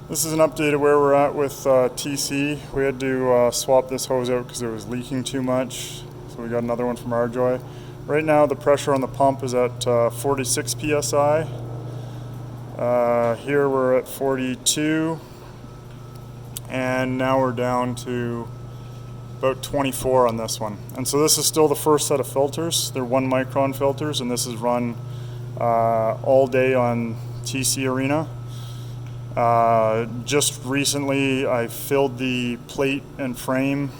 This is an update of where we're at with TC. We had to swap this hose out because it was leaking too much, so we got another one from Arjoy. Right now the pressure on the pump is at 46 psi. Here we're at 42, and now we're down to about 24 on this one. And so this is still the first set of filters. They're 1 micron filters, and this is run all day on TC Arena. Just recently I filled the plate and frame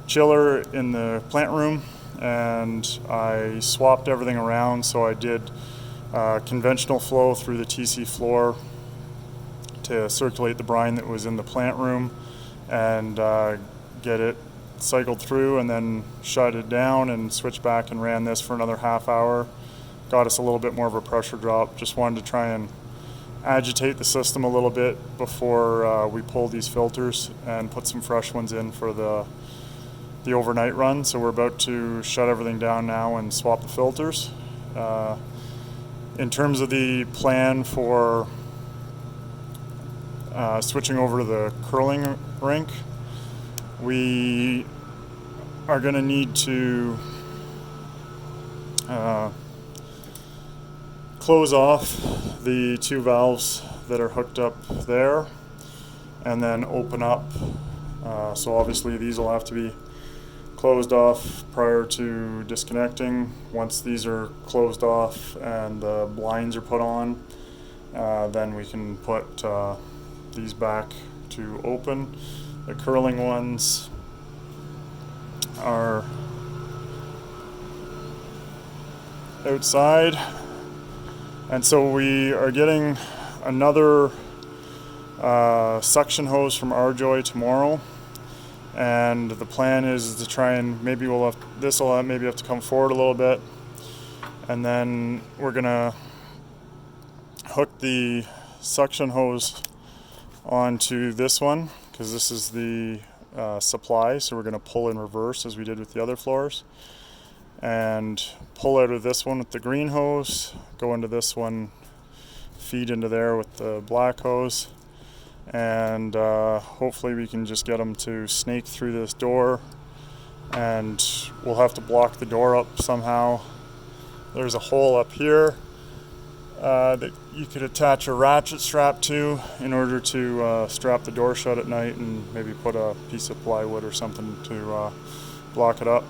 chiller in the plant room, and I swapped everything around. So I did conventional flow through the TC floor to circulate the brine that was in the plant room and get it cycled through, and then shut it down and switched back and ran this for another half hour. Got us a little bit more of a pressure drop. Just wanted to try and agitate the system a little bit before we pull these filters and put some fresh ones in for the overnight run. So we're about to shut everything down now and swap the filters. In terms of the plan for switching over to the curling rink, we are going to need to close off the 2 valves that are hooked up there, and then open up. So obviously these will have to be closed off prior to disconnecting. Once these are closed off and the blinds are put on, then we can put these back to open. The curling ones are outside. And so we are getting another suction hose from Arjoy tomorrow, and the plan is to try and maybe this will maybe have to come forward a little bit, and then we're gonna hook the suction hose onto this one because this is the supply. So we're gonna pull in reverse as we did with the other floors, and pull out of this one with the green hose, go into this one, feed into there with the black hose, and hopefully we can just get them to snake through this door, and we'll have to block the door up somehow. There's a hole up here that you could attach a ratchet strap to in order to strap the door shut at night, and maybe put a piece of plywood or something to block it up.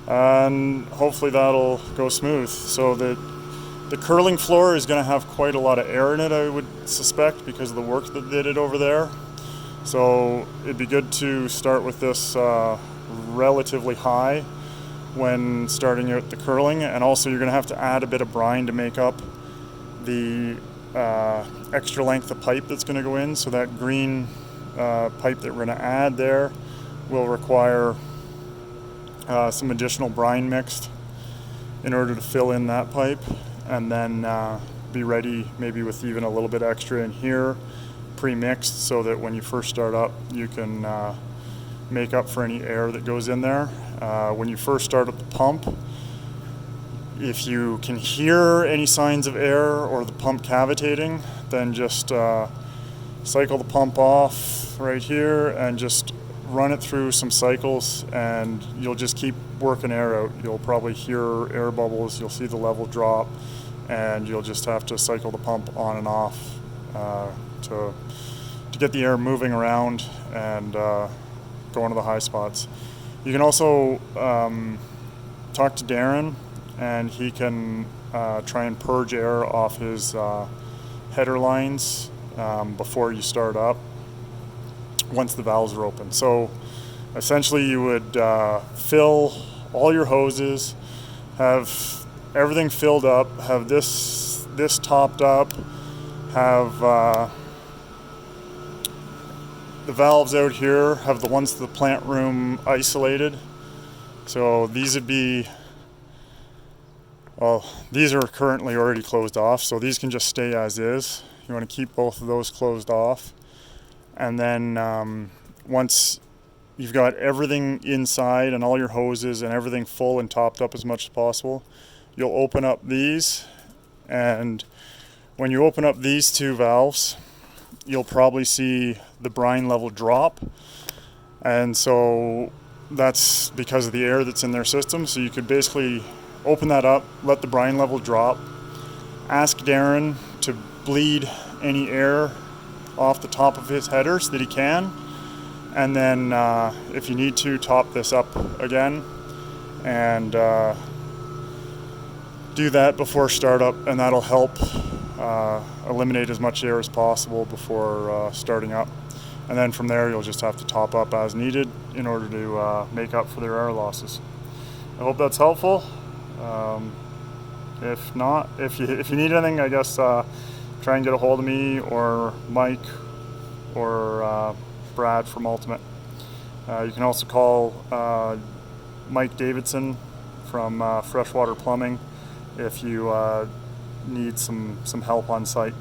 And hopefully that'll go smooth. So the curling floor is going to have quite a lot of air in it, I would suspect, because of the work that they did over there. So it'd be good to start with this relatively high when starting out the curling. And also you're going to have to add a bit of brine to make up the extra length of pipe that's going to go in. So that green pipe that we're going to add there will require some additional brine mixed in order to fill in that pipe, and then be ready maybe with even a little bit extra in here pre-mixed, so that when you first start up you can make up for any air that goes in there. When you first start up the pump, if you can hear any signs of air or the pump cavitating, then just cycle the pump off right here and just run it through some cycles, and you'll just keep working air out. You'll probably hear air bubbles, you'll see the level drop, and you'll just have to cycle the pump on and off to get the air moving around and go into the high spots. You can also talk to Darren, and he can try and purge air off his header lines before you start up, once the valves are open. So essentially you would fill all your hoses, have everything filled up, have this topped up, have the valves out here, have the ones to the plant room isolated. So these would be, well, these are currently already closed off, so these can just stay as is. You want to keep both of those closed off. And then once you've got everything inside and all your hoses and everything full and topped up as much as possible, you'll open up these. And when you open up these 2 valves, you'll probably see the brine level drop. And so that's because of the air that's in their system. So you could basically open that up, let the brine level drop, ask Darren to bleed any air off the top of his header so that he can, and then if you need to, top this up again and do that before startup, and that'll help eliminate as much air as possible before starting up. And then from there you'll just have to top up as needed in order to make up for their air losses. I hope that's helpful. If not, if you need anything, I guess try and get a hold of me or Mike or Brad from Ultimate. You can also call Mike Davidson from Freshwater Plumbing if you need some help on site.